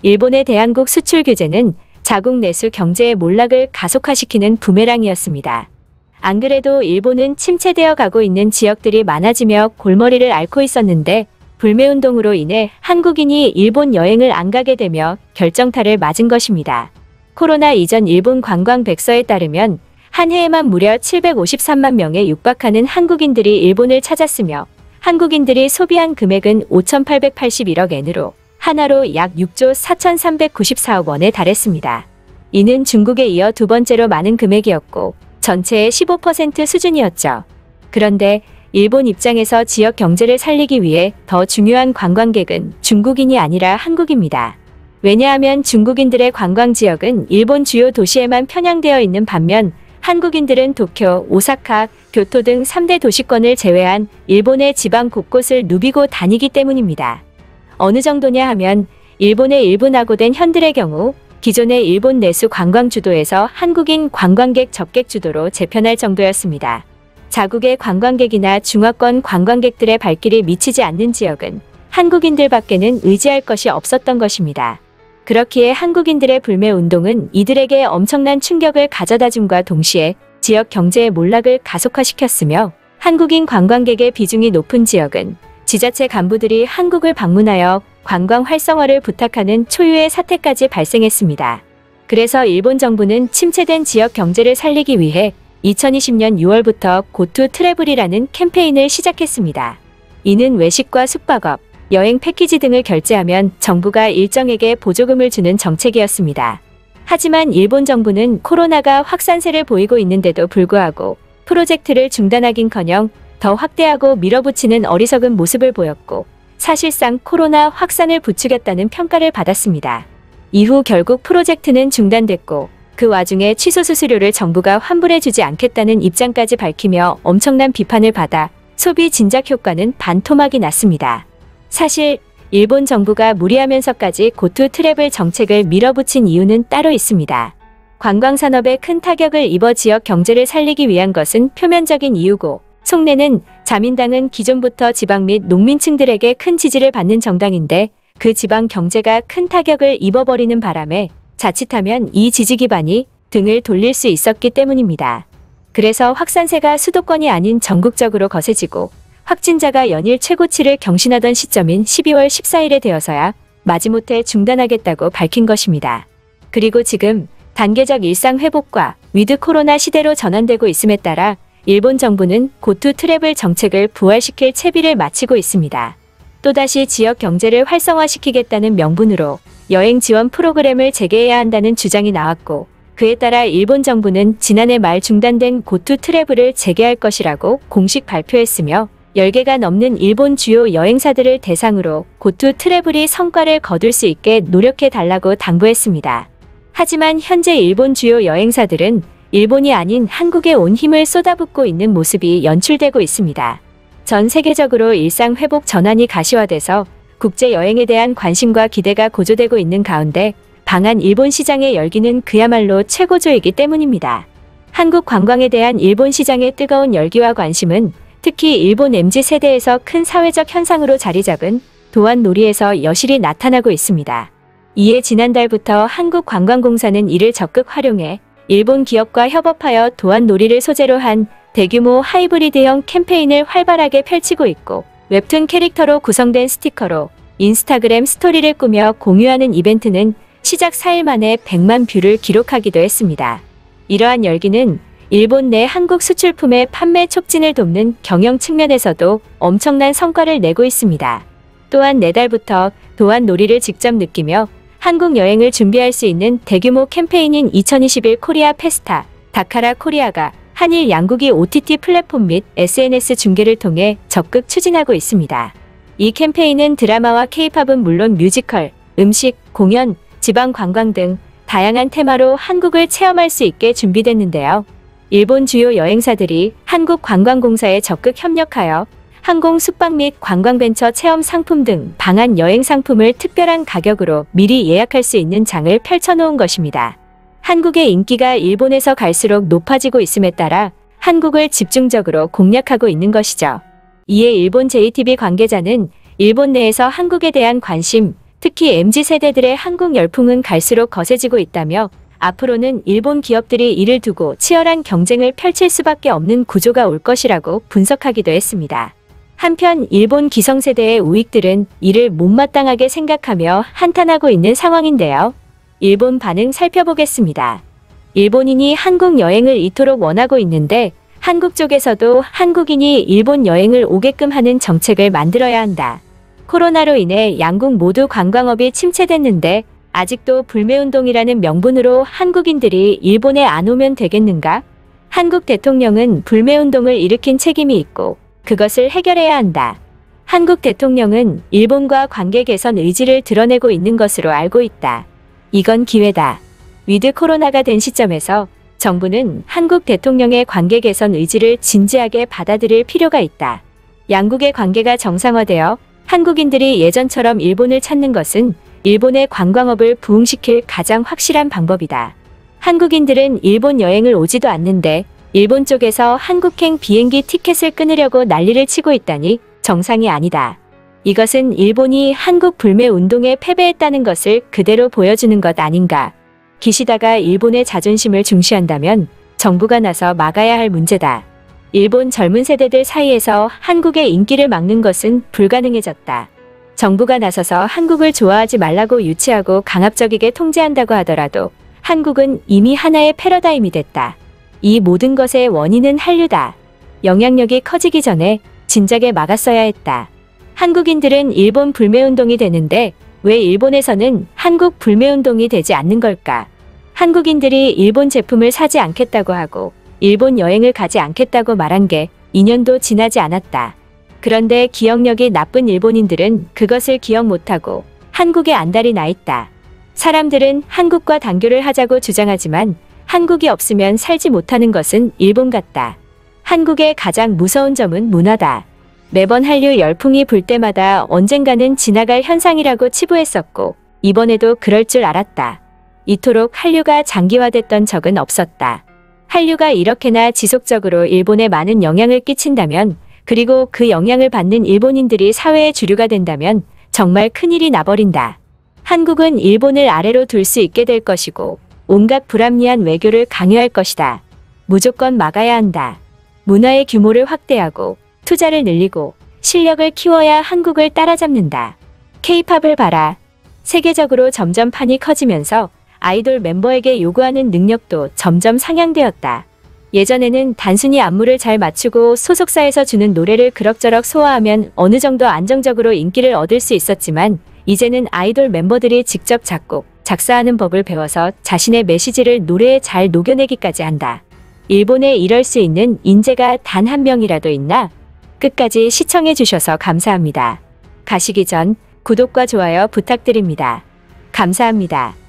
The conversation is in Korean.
일본의 대한국 수출 규제는 자국 내수 경제의 몰락을 가속화시키는 부메랑이었습니다. 안 그래도 일본은 침체되어 가고 있는 지역들이 많아지며 골머리를 앓고 있었는데 불매운동으로 인해 한국인이 일본 여행을 안 가게 되며 결정타를 맞은 것입니다. 코로나 이전 일본 관광백서에 따르면 한 해에만 무려 753만 명에 육박하는 한국인들이 일본을 찾았으며 한국인들이 소비한 금액은 5,881억 엔으로 하나로 약 6조 4,394억 원에 달했습니다. 이는 중국에 이어 두 번째로 많은 금액이었고 전체의 15% 수준이었죠. 그런데 일본 입장에서 지역 경제를 살리기 위해 더 중요한 관광객은 중국인이 아니라 한국입니다. 왜냐하면 중국인들의 관광지역은 일본 주요 도시에만 편향되어 있는 반면 한국인들은 도쿄, 오사카, 교토 등 3대 도시권을 제외한 일본의 지방 곳곳을 누비고 다니기 때문입니다. 어느 정도냐 하면 일본의 일부 낙오된 현들의 경우 기존의 일본 내수 관광 주도에서 한국인 관광객 접객 주도로 재편할 정도였습니다. 자국의 관광객이나 중화권 관광객들의 발길이 미치지 않는 지역은 한국인들밖에는 의지할 것이 없었던 것입니다. 그렇기에 한국인들의 불매운동은 이들에게 엄청난 충격을 가져다줌과 동시에 지역 경제의 몰락을 가속화시켰으며 한국인 관광객의 비중이 높은 지역은 지자체 간부들이 한국을 방문하여 관광 활성화를 부탁하는 초유의 사태까지 발생했습니다. 그래서 일본 정부는 침체된 지역 경제를 살리기 위해 2020년 6월부터 고투 트래블이라는 캠페인을 시작했습니다. 이는 외식과 숙박업, 여행 패키지 등을 결제하면 정부가 일정에게 보조금을 주는 정책이었습니다. 하지만 일본 정부는 코로나가 확산세를 보이고 있는데도 불구하고 프로젝트를 중단하긴커녕 더 확대하고 밀어붙이는 어리석은 모습을 보였고 사실상 코로나 확산을 부추겼다는 평가를 받았습니다. 이후 결국 프로젝트는 중단됐고 그 와중에 취소 수수료를 정부가 환불해주지 않겠다는 입장까지 밝히며 엄청난 비판을 받아 소비 진작 효과는 반토막이 났습니다. 사실 일본 정부가 무리하면서까지 고투 트래블 정책을 밀어붙인 이유는 따로 있습니다. 관광산업에 큰 타격을 입어 지역 경제를 살리기 위한 것은 표면적인 이유고 속내는 자민당은 기존부터 지방 및 농민층들에게 큰 지지를 받는 정당인데 그 지방 경제가 큰 타격을 입어버리는 바람에 자칫하면 이 지지 기반이 등을 돌릴 수 있었기 때문입니다. 그래서 확산세가 수도권이 아닌 전국적으로 거세지고 확진자가 연일 최고치를 경신하던 시점인 12월 14일에 되어서야 마지못해 중단하겠다고 밝힌 것입니다. 그리고 지금 단계적 일상 회복과 위드 코로나 시대로 전환되고 있음에 따라 일본 정부는 고투 트래블 정책을 부활시킬 채비를 마치고 있습니다. 또다시 지역 경제를 활성화시키겠다는 명분으로 여행 지원 프로그램을 재개해야 한다는 주장이 나왔고 그에 따라 일본 정부는 지난해 말 중단된 고투 트래블을 재개할 것이라고 공식 발표했으며 10개가 넘는 일본 주요 여행사들을 대상으로 고투 트래블이 성과를 거둘 수 있게 노력해달라고 당부했습니다. 하지만 현재 일본 주요 여행사들은 일본이 아닌 한국에 온 힘을 쏟아붓고 있는 모습이 연출되고 있습니다. 전 세계적으로 일상 회복 전환이 가시화돼서 국제 여행에 대한 관심과 기대가 고조되고 있는 가운데 방한 일본 시장의 열기는 그야말로 최고조이기 때문입니다. 한국 관광에 대한 일본 시장의 뜨거운 열기와 관심은 특히 일본 MZ세대에서 큰 사회적 현상으로 자리잡은 도안놀이에서 여실히 나타나고 있습니다. 이에 지난달부터 한국관광공사는 이를 적극 활용해 일본 기업과 협업하여 도안놀이를 소재로 한 대규모 하이브리드형 캠페인을 활발하게 펼치고 있고 웹툰 캐릭터로 구성된 스티커로 인스타그램 스토리를 꾸며 공유하는 이벤트는 시작 4일 만에 100만 뷰를 기록하기도 했습니다. 이러한 열기는 일본 내 한국 수출품의 판매 촉진을 돕는 경영 측면에서도 엄청난 성과를 내고 있습니다. 또한 내달부터 도안놀이를 직접 느끼며 한국 여행을 준비할 수 있는 대규모 캠페인인 2021 코리아 페스타, 다카라 코리아가 한일 양국이 OTT 플랫폼 및 SNS 중계를 통해 적극 추진하고 있습니다. 이 캠페인은 드라마와 K-팝은 물론 뮤지컬, 음식, 공연, 지방 관광 등 다양한 테마로 한국을 체험할 수 있게 준비됐는데요. 일본 주요 여행사들이 한국관광공사에 적극 협력하여 항공 숙박 및 관광벤처 체험 상품 등 방한 여행 상품을 특별한 가격으로 미리 예약할 수 있는 장을 펼쳐놓은 것입니다. 한국의 인기가 일본에서 갈수록 높아지고 있음에 따라 한국을 집중적으로 공략하고 있는 것이죠. 이에 일본 JTB 관계자는 일본 내에서 한국에 대한 관심, 특히 MZ세대들의 한국 열풍은 갈수록 거세지고 있다며 앞으로는 일본 기업들이 이를 두고 치열한 경쟁을 펼칠 수밖에 없는 구조가 올 것이라고 분석하기도 했습니다. 한편 일본 기성세대의 우익들은 이를 못마땅하게 생각하며 한탄하고 있는 상황인데요. 일본 반응 살펴보겠습니다. 일본인이 한국 여행을 이토록 원하고 있는데 한국 쪽에서도 한국인이 일본 여행을 오게끔 하는 정책을 만들어야 한다. 코로나로 인해 양국 모두 관광업이 침체됐는데 아직도 불매운동이라는 명분으로 한국인들이 일본에 안 오면 되겠는가? 한국 대통령은 불매운동을 일으킨 책임이 있고 그것을 해결해야 한다. 한국 대통령은 일본과 관계 개선 의지를 드러내고 있는 것으로 알고 있다. 이건 기회다. 위드 코로나가 된 시점에서 정부는 한국 대통령의 관계 개선 의지를 진지하게 받아들일 필요가 있다. 양국의 관계가 정상화되어 한국인들이 예전처럼 일본을 찾는 것은 일본의 관광업을 부흥시킬 가장 확실한 방법이다. 한국인들은 일본 여행을 오지도 않는데 일본 쪽에서 한국행 비행기 티켓을 끊으려고 난리를 치고 있다니 정상이 아니다. 이것은 일본이 한국 불매 운동에 패배했다는 것을 그대로 보여주는 것 아닌가. 기시다가 일본의 자존심을 중시한다면 정부가 나서 막아야 할 문제다. 일본 젊은 세대들 사이에서 한국의 인기를 막는 것은 불가능해졌다. 정부가 나서서 한국을 좋아하지 말라고 유치하고 강압적이게 통제한다고 하더라도 한국은 이미 하나의 패러다임이 됐다. 이 모든 것의 원인은 한류다. 영향력이 커지기 전에 진작에 막았어야 했다. 한국인들은 일본 불매운동이 되는데 왜 일본에서는 한국 불매운동이 되지 않는 걸까? 한국인들이 일본 제품을 사지 않겠다고 하고 일본 여행을 가지 않겠다고 말한 게 2년도 지나지 않았다. 그런데 기억력이 나쁜 일본인들은 그것을 기억 못하고 한국에 안달이 나 있다. 사람들은 한국과 단교를 하자고 주장하지만 한국이 없으면 살지 못하는 것은 일본 같다. 한국의 가장 무서운 점은 문화다. 매번 한류 열풍이 불 때마다 언젠가는 지나갈 현상이라고 치부했었고 이번에도 그럴 줄 알았다. 이토록 한류가 장기화됐던 적은 없었다. 한류가 이렇게나 지속적으로 일본에 많은 영향을 끼친다면 그리고 그 영향을 받는 일본인들이 사회의 주류가 된다면 정말 큰일이 나버린다. 한국은 일본을 아래로 둘 수 있게 될 것이고 온갖 불합리한 외교를 강요할 것이다. 무조건 막아야 한다. 문화의 규모를 확대하고 투자를 늘리고 실력을 키워야 한국을 따라잡는다. K-팝을 봐라. 세계적으로 점점 판이 커지면서 아이돌 멤버에게 요구하는 능력도 점점 상향되었다. 예전에는 단순히 안무를 잘 맞추고 소속사에서 주는 노래를 그럭저럭 소화하면 어느 정도 안정적으로 인기를 얻을 수 있었지만 이제는 아이돌 멤버들이 직접 작곡, 작사하는 법을 배워서 자신의 메시지를 노래에 잘 녹여내기까지 한다. 일본에 이럴 수 있는 인재가 단 한 명이라도 있나? 끝까지 시청해주셔서 감사합니다. 가시기 전 구독과 좋아요 부탁드립니다. 감사합니다.